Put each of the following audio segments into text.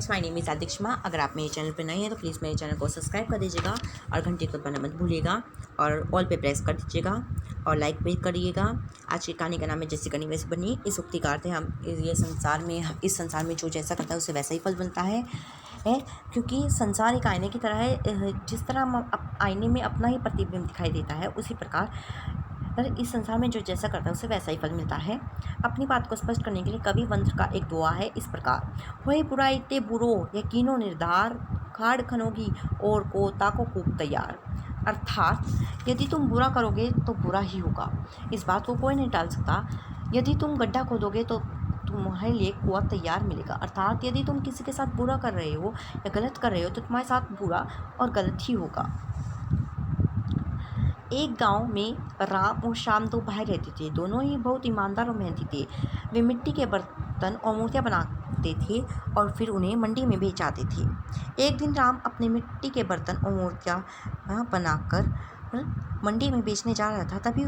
My name is आदिक्षमा। अगर आप मेरे चैनल पर नए हैं तो प्लीज़ मेरे चैनल को सब्सक्राइब कर दीजिएगा और घंटी को दबाना मत भूलिएगा और ऑल पे प्रेस कर दीजिएगा और लाइक भी करिएगा। आज की कहानी का नाम है जैसी करनी वैसी बनी। इस उक्ति का अर्थ है इस संसार में जो जैसा करता है उसे वैसा ही फल मिलता है क्योंकि संसार एक आईने की तरह है। जिस तरह हम आईने में अपना ही प्रतिबिंब दिखाई देता है उसी प्रकार इस संसार में जो जैसा करता है उसे वैसा ही फल मिलता है। अपनी बात को स्पष्ट करने के लिए कवि वंश का एक दुआ है इस प्रकार। होए बुराई ते बुरो यकीनो निर्धार खाड़ खनोगी और को ताको कूप तैयार। अर्थात यदि तुम बुरा करोगे तो बुरा ही होगा, इस बात को कोई नहीं टाल सकता। यदि तुम गड्ढा खोदोगे तो तुम्हारे लिए कुआं तैयार मिलेगा। अर्थात यदि तुम किसी के साथ बुरा कर रहे हो या गलत कर रहे हो तो तुम्हारे साथ बुरा और गलत ही होगा। एक गांव में राम और श्याम दो भाई रहते थे। दोनों ही बहुत ईमानदार और मेहनती थे। वे मिट्टी के बर्तन और मूर्तियां बनाते थे और फिर उन्हें मंडी में बेच आते थे। एक दिन राम अपने मिट्टी के बर्तन और मूर्तियां बनाकर मंडी में बेचने जा रहा था तभी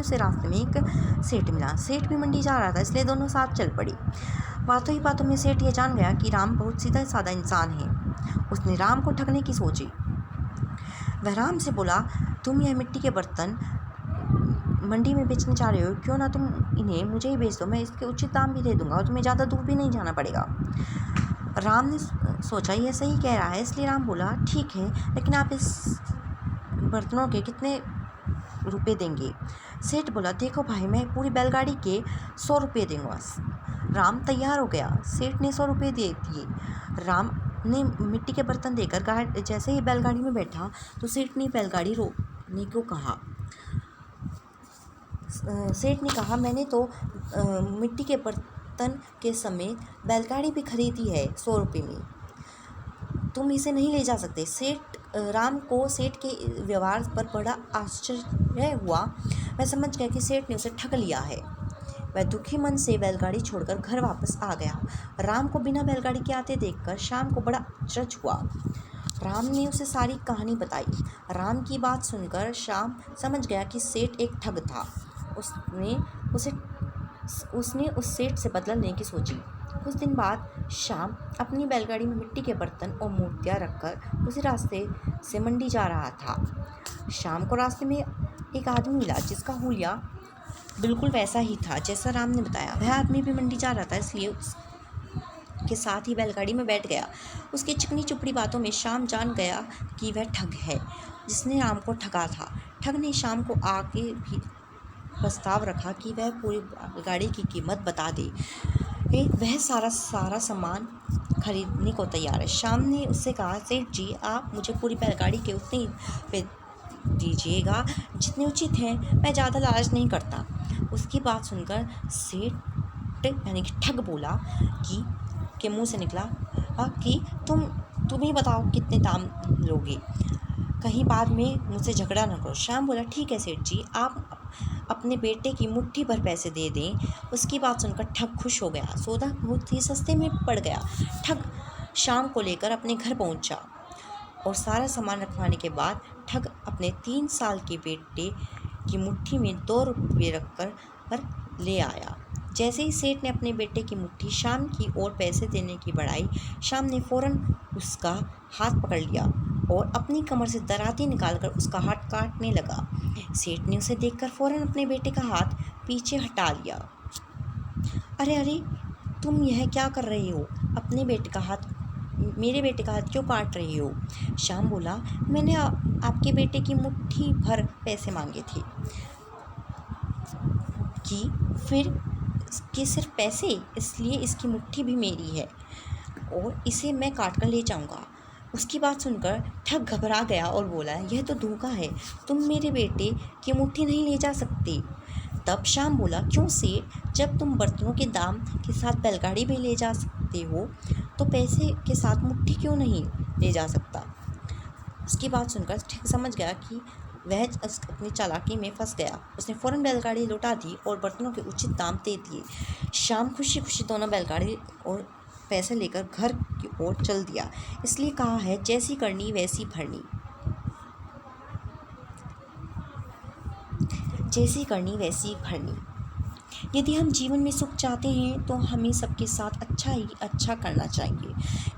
उसे रास्ते में एक सेठ मिला। सेठ भी मंडी जा रहा था, इसलिए दोनों साथ चल पड़े। बातों ही बातों में सेठ ये जान गया कि राम बहुत सीधा साधा इंसान है। उसने राम को ठगने की सोची। वह राम से बोला, तुम यह मिट्टी के बर्तन मंडी में बेचने जा रहे हो, क्यों ना तुम इन्हें मुझे ही बेच दो, मैं इसके उचित दाम भी दे दूंगा और तुम्हें ज़्यादा दूर भी नहीं जाना पड़ेगा। राम ने सोचा यह सही कह रहा है, इसलिए राम बोला, ठीक है, लेकिन आप इस बर्तनों के कितने रुपए देंगे? सेठ बोला, देखो भाई, मैं पूरी बैलगाड़ी के 100 रुपये दूंगा। राम तैयार हो गया। सेठ ने 100 रुपये दे दिए। राम ने मिट्टी के बर्तन देकर जैसे ही बैलगाड़ी में बैठा तो सेठ ने बैलगाड़ी रोकने को कहा। सेठ ने कहा, मैंने तो मिट्टी के बर्तन के समेत बैलगाड़ी भी खरीदी है 100 रुपये में, तुम इसे नहीं ले जा सकते। राम को सेठ के व्यवहार पर बड़ा आश्चर्य हुआ। वह समझ गया कि सेठ ने उसे ठग लिया है। वह दुखी मन से बैलगाड़ी छोड़कर घर वापस आ गया। राम को बिना बैलगाड़ी के आते देखकर श्याम को बड़ा अचरज हुआ। राम ने उसे सारी कहानी बताई। राम की बात सुनकर श्याम समझ गया कि सेठ एक ठग था। उसने उस सेठ से बदला लेने की सोची। कुछ दिन बाद श्याम अपनी बैलगाड़ी में मिट्टी के बर्तन और मूर्तियां रखकर उसी रास्ते से मंडी जा रहा था। श्याम को रास्ते में एक आदमी मिला जिसका हुलिया बिल्कुल वैसा ही था जैसा राम ने बताया। वह आदमी भी मंडी जा रहा था, इसलिए उसके साथ ही बैलगाड़ी में बैठ गया। उसकी चिकनी चुपड़ी बातों में श्याम जान गया कि वह ठग है जिसने राम को ठगा था। ठग ने श्याम को आगे भी प्रस्ताव रखा कि वह पूरी गाड़ी की कीमत बता दे। वह सारा सामान खरीदने को तैयार है। श्याम ने उससे कहा, सेठ जी, आप मुझे पूरी बैलगाड़ी के उतने पे दीजिएगा जितने उचित हैं, मैं ज़्यादा लालच नहीं करता। उसकी बात सुनकर सेठ यानी कि ठग बोला कि मुंह से निकला कि तुम ही बताओ कितने दाम लोगे, कहीं बाद में मुझसे झगड़ा न करो। श्याम बोला, ठीक है सेठ जी, आप अपने बेटे की मुट्ठी भर पैसे दे दें। उसकी बात सुनकर ठग खुश हो गया। सौदा बहुत ही सस्ते में पड़ गया। ठग श्याम को लेकर अपने घर पहुंचा और सारा सामान रखवाने के बाद ठग अपने 3 साल के बेटे की मुट्ठी में 2 रुपये रखकर ले आया। जैसे ही सेठ ने अपने बेटे की मुट्ठी श्याम की ओर पैसे देने की बढ़ाई, श्याम ने फौरन उसका हाथ पकड़ लिया और अपनी कमर से दराती निकालकर उसका हाथ काटने लगा। सेठ ने उसे देखकर फौरन अपने बेटे का हाथ पीछे हटा लिया। अरे अरे, तुम यह क्या कर रहे हो? मेरे बेटे का हाथ क्यों काट रहे हो? श्याम बोला, मैंने आपके बेटे की मुट्ठी भर पैसे मांगे थे। कि सिर्फ पैसे? इसलिए इसकी मुट्ठी भी मेरी है और इसे मैं काट कर ले जाऊंगा। उसकी बात सुनकर ठग घबरा गया और बोला, यह तो धोखा है, तुम मेरे बेटे की मुट्ठी नहीं ले जा सकते। तब श्याम बोला, क्यों सेठ, जब तुम बर्तनों के दाम के साथ बैलगाड़ी भी ले जा सकते हो तो पैसे के साथ मुट्ठी क्यों नहीं ले जा सकता? उसकी बात सुनकर ठग समझ गया कि वह अपनी चालाकी में फंस गया। उसने फौरन बैलगाड़ी लौटा दी और बर्तनों के उचित दाम दे दिए। श्याम खुशी खुशी दोनों बैलगाड़ी और पैसे लेकर घर की ओर चल दिया। इसलिए कहा है, जैसी करनी वैसी भरनी। जैसी करनी वैसी भरनी। यदि हम जीवन में सुख चाहते हैं तो हमें सबके साथ अच्छा ही अच्छा करना चाहिए।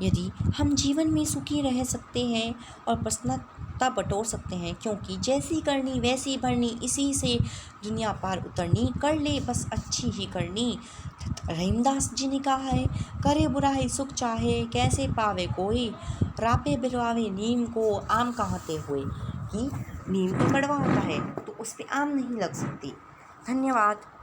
यदि हम जीवन में सुखी रह सकते हैं और प्रसन्नता बटोर सकते हैं, क्योंकि जैसी करनी वैसी भरनी, इसी से दुनिया पार उतरनी, कर ले बस अच्छी ही करनी। रहीमदास जी ने कहा है, करे बुराई सुख चाहे, कैसे पावे कोई, रापे बिलवावे नीम को, आम कहते हुए। कि नीम तो कड़वा होता है तो उस पे आम नहीं लग सकती। धन्यवाद।